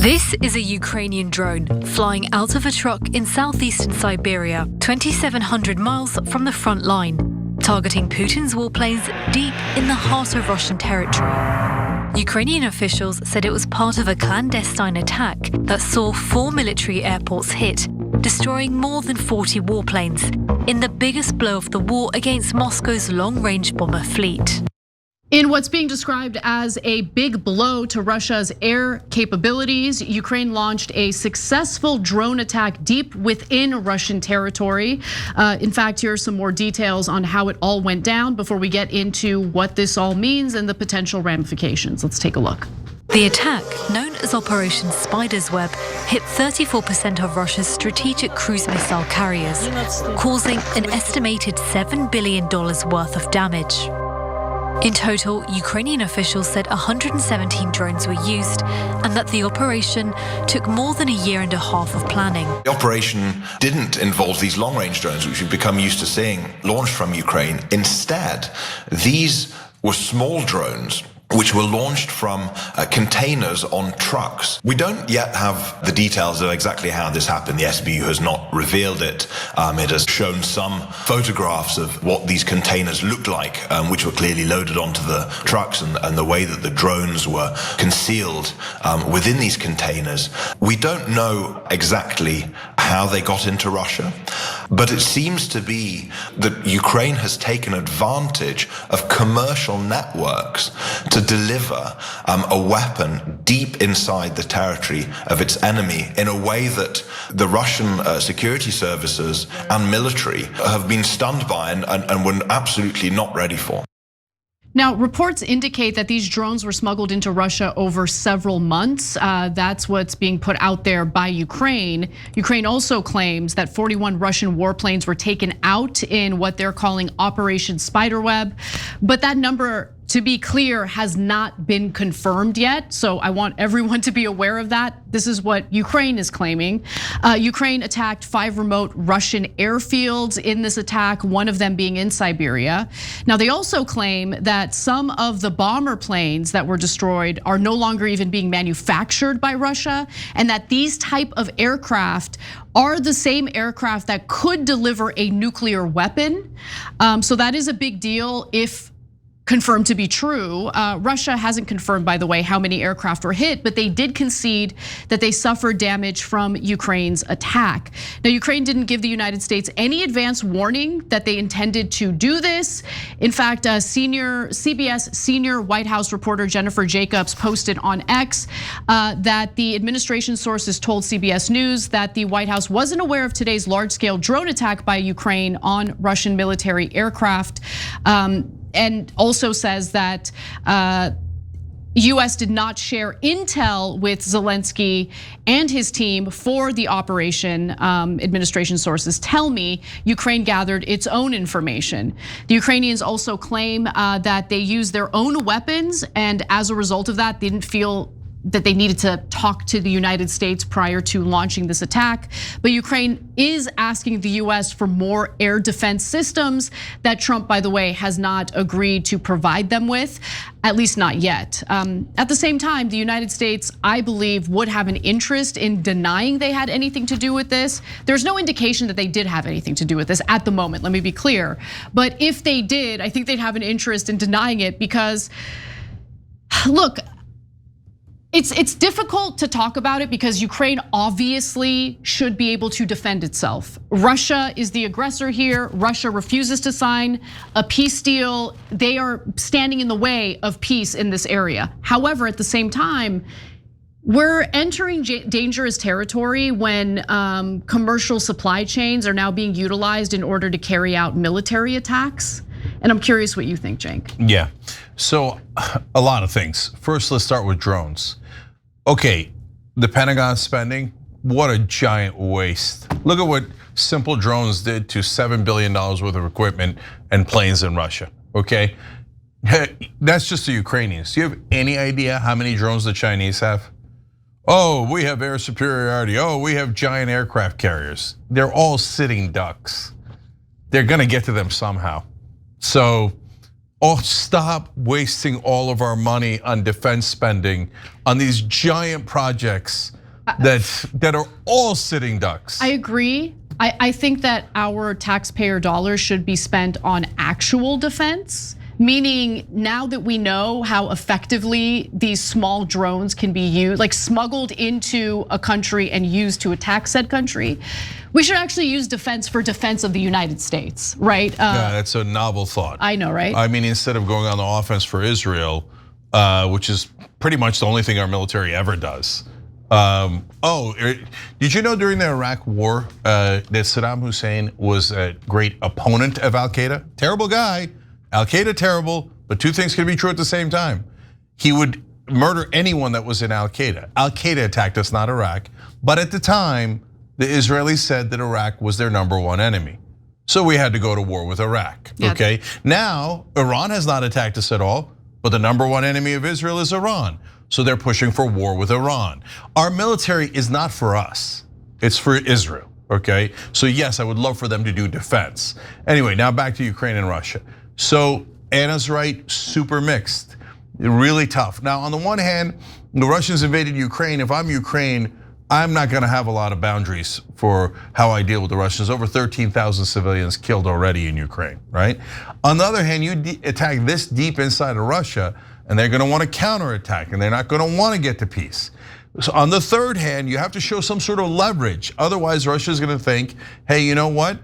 This is a Ukrainian drone flying out of a truck in southeastern Siberia, 2,700 miles from the front line, targeting Putin's warplanes deep in the heart of Russian territory. Ukrainian officials said it was part of a clandestine attack that saw 4 military airports hit, destroying more than 40 warplanes, in the biggest blow of the war against Moscow's long-range bomber fleet. In what's being described as a big blow to Russia's air capabilities, Ukraine launched a successful drone attack deep within Russian territory. In fact, here are some more details on how it all went down before we get into what this all means and the potential ramifications. Let's take a look. The attack, known as Operation Spiderweb, hit 34% of Russia's strategic cruise missile carriers, causing an estimated $7 billion worth of damage. In total, Ukrainian officials said 117 drones were used and that the operation took more than a year and a half of planning. The operation didn't involve these long-range drones, which we've become used to seeing launched from Ukraine. Instead, these were small drones which were launched from containers on trucks. We don't yet have the details of exactly how this happened. The SBU has not revealed it. It has shown some photographs of what these containers looked like, which were clearly loaded onto the trucks, and the way that the drones were concealed within these containers. We don't know exactly how they got into Russia, but it seems to be that Ukraine has taken advantage of commercial networks to deliver a weapon deep inside the territory of its enemy in a way that the Russian security services and military have been stunned by and were absolutely not ready for. Now, reports indicate that these drones were smuggled into Russia over several months. That's what's being put out there by Ukraine. Ukraine also claims that 41 Russian warplanes were taken out in what they're calling Operation Spiderweb. But that number, to be clear, has not been confirmed yet. So I want everyone to be aware of that. This is what Ukraine is claiming. Ukraine attacked 5 remote Russian airfields in this attack, one of them being in Siberia. Now, they also claim that some of the bomber planes that were destroyed are no longer even being manufactured by Russia, and that these type of aircraft are the same aircraft that could deliver a nuclear weapon. So that is a big deal if confirmed to be true. Russia hasn't confirmed, by the way, how many aircraft were hit, but they did concede that they suffered damage from Ukraine's attack. Now, Ukraine didn't give the United States any advance warning that they intended to do this. In fact, CBS senior White House reporter Jennifer Jacobs posted on X that the administration sources told CBS News that the White House wasn't aware of today's large-scale drone attack by Ukraine on Russian military aircraft. And also says that US did not share intel with Zelenskyy and his team for the operation. Administration sources tell me Ukraine gathered its own information. The Ukrainians also claim that they used their own weapons, and as a result of that, they didn't feel that they needed to talk to the United States prior to launching this attack. But Ukraine is asking the US for more air defense systems that Trump, by the way, has not agreed to provide them with, at least not yet. At the same time, the United States, I believe, would have an interest in denying they had anything to do with this. There's no indication that they did have anything to do with this at the moment, let me be clear. But if they did, I think they'd have an interest in denying it because, look, it's difficult to talk about it because Ukraine obviously should be able to defend itself. Russia is the aggressor here. Russia refuses to sign a peace deal. They are standing in the way of peace in this area. However, at the same time, we're entering dangerous territory when commercial supply chains are now being utilized in order to carry out military attacks. And I'm curious what you think, Cenk. Yeah, so a lot of things. First, let's start with drones. Okay, the Pentagon spending, what a giant waste. Look at what simple drones did to $7 billion worth of equipment and planes in Russia, okay? That's just the Ukrainians. Do you have any idea how many drones the Chinese have? Oh, we have air superiority. Oh, we have giant aircraft carriers. They're all sitting ducks. They're gonna get to them somehow. So oh, stop wasting all of our money on defense spending on these giant projects that are all sitting ducks. I agree. I think that our taxpayer dollars should be spent on actual defense, meaning now that we know how effectively these small drones can be used, like smuggled into a country and used to attack said country, we should actually use defense for defense of the United States, right? Yeah, that's a novel thought. I know, right? I mean, instead of going on the offense for Israel, which is pretty much the only thing our military ever does. Did you know during the Iraq war that Saddam Hussein was a great opponent of Al-Qaeda? Terrible guy, Al-Qaeda terrible, but two things can be true at the same time. He would murder anyone that was in Al-Qaeda. Al-Qaeda attacked us, not Iraq. But at the time, the Israelis said that Iraq was their #1 enemy. So we had to go to war with Iraq, okay? Now, Iran has not attacked us at all, but the #1 enemy of Israel is Iran. So they're pushing for war with Iran. Our military is not for us, it's for Israel, okay? So yes, I would love for them to do defense. Anyway, now back to Ukraine and Russia. So Anna's right, super mixed, really tough. Now on the one hand, the Russians invaded Ukraine. If I'm Ukraine, I'm not gonna have a lot of boundaries for how I deal with the Russians. Over 13,000 civilians killed already in Ukraine, right? On the other hand, you attack this deep inside of Russia, and they're gonna wanna counterattack, and they're not gonna wanna get to peace. So on the third hand, you have to show some sort of leverage. Otherwise, Russia's gonna think, hey, you know what?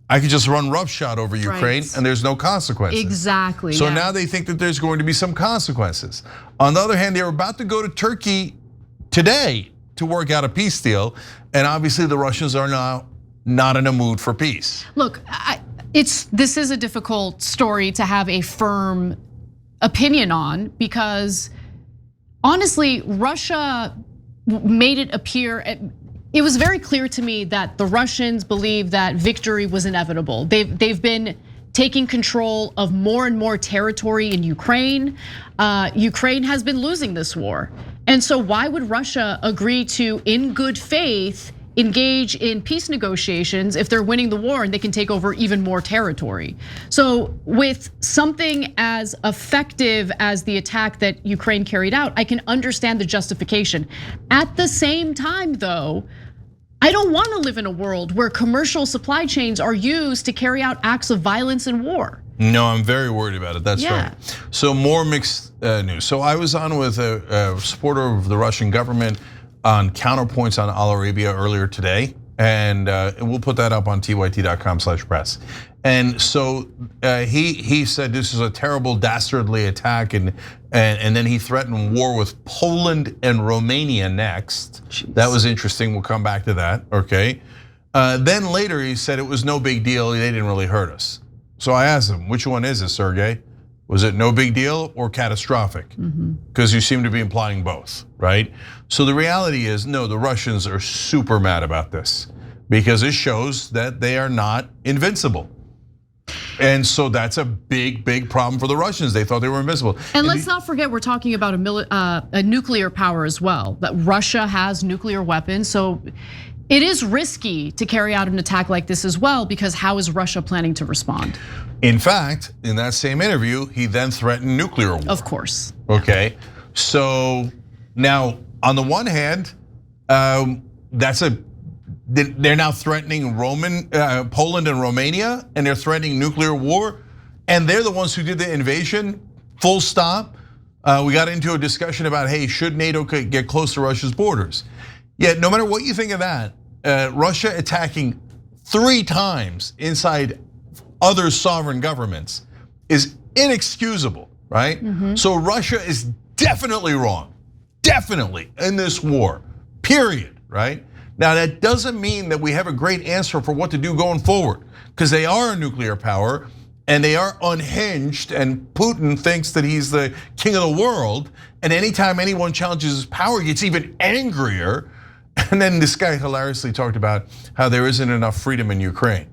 I could just run roughshod over Ukraine and there's no consequences. Exactly. So now they think that there's going to be some consequences. On the other hand, they're about to go to Turkey today to work out a peace deal, and obviously the Russians are now not in a mood for peace. Look, this is a difficult story to have a firm opinion on, because honestly, Russia made it appear, it was very clear to me that the Russians believe that victory was inevitable. They've been taking control of more and more territory in Ukraine. Ukraine has been losing this war. And so why would Russia agree to, in good faith, engage in peace negotiations if they're winning the war and they can take over even more territory? So with something as effective as the attack that Ukraine carried out, I can understand the justification. At the same time though, I don't want to live in a world where commercial supply chains are used to carry out acts of violence and war. No, I'm very worried about it, that's right. So more mixed news. So I was on with a supporter of the Russian government on counterpoints on Al Arabia earlier today, and we'll put that up on tyt.com/press. And so he said this is a terrible, dastardly attack, and then he threatened war with Poland and Romania next. Jeez. That was interesting. We'll come back to that. Okay. Then later he said it was no big deal. They didn't really hurt us. So I asked him, which one is it, Sergey? Was it no big deal or catastrophic? Because you seem to be implying both, right? So the reality is, no, the Russians are super mad about this because it shows that they are not invincible. And so that's a big, big problem for the Russians. They thought they were invincible. And let's not forget, we're talking about a nuclear power as well, that Russia has nuclear weapons. So it is risky to carry out an attack like this as well, because how is Russia planning to respond? In fact, in that same interview, he then threatened nuclear war. Of course. Okay, so now on the one hand, they're now threatening Poland and Romania, and they're threatening nuclear war, and they're the ones who did the invasion, full stop. We got into a discussion about, hey, should NATO get close to Russia's borders? Yet no matter what you think of that, Russia attacking 3 times inside other sovereign governments is inexcusable, right? So Russia is definitely wrong, definitely in this war, period, right? Now that doesn't mean that we have a great answer for what to do going forward, because they are a nuclear power and they are unhinged, and Putin thinks that he's the king of the world, and anytime anyone challenges his power, he gets even angrier. And then this guy hilariously talked about how there isn't enough freedom in Ukraine.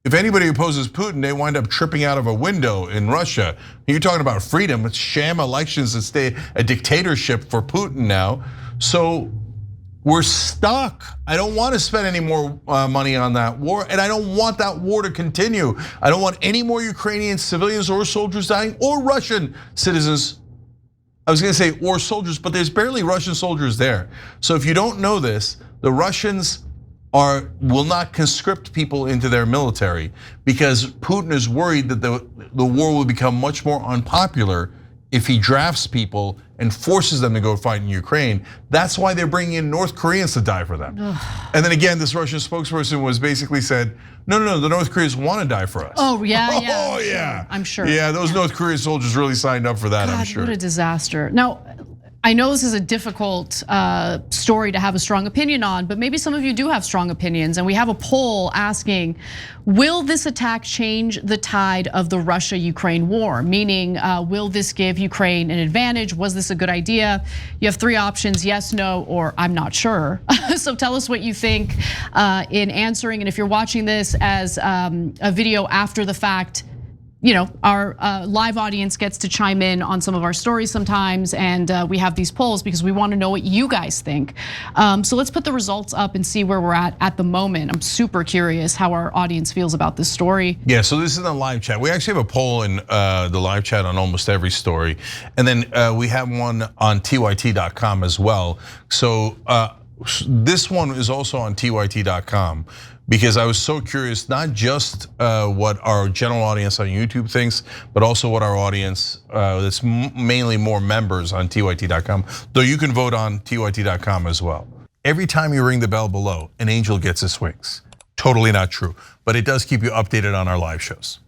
If anybody opposes Putin, they wind up tripping out of a window in Russia. You're talking about freedom, it's sham elections that stay a dictatorship for Putin now. So We're stuck. I don't want to spend any more money on that war, and I don't want that war to continue. I don't want any more Ukrainian civilians or soldiers dying, or Russian citizens. I was gonna say or soldiers, but there's barely Russian soldiers there. So if you don't know this, the Russians will not conscript people into their military because Putin is worried that the war will become much more unpopular if he drafts people and forces them to go fight in Ukraine. That's why they're bringing in North Koreans to die for them. And then again, this Russian spokesperson was basically said, no, the North Koreans want to die for us. Oh yeah. Oh yeah, I'm sure. Yeah, those North Korean soldiers really signed up for that. God, I'm sure. What a disaster. Now, I know this is a difficult story to have a strong opinion on, but maybe some of you do have strong opinions. And we have a poll asking, will this attack change the tide of the Russia-Ukraine war? Meaning, will this give Ukraine an advantage? Was this a good idea? You have 3 options, yes, no, or I'm not sure. So tell us what you think in answering. And if you're watching this as a video after the fact, our live audience gets to chime in on some of our stories sometimes, and we have these polls because we want to know what you guys think. So let's put the results up and see where we're at the moment. I'm super curious how our audience feels about this story. Yeah, so this is the live chat. We actually have a poll in the live chat on almost every story. And then we have one on tyt.com as well. So this one is also on tyt.com. Because I was so curious, not just what our general audience on YouTube thinks, but also what our audience, that's mainly more members on tyt.com, though you can vote on tyt.com as well. Every time you ring the bell below, an angel gets his wings. Totally not true, but it does keep you updated on our live shows.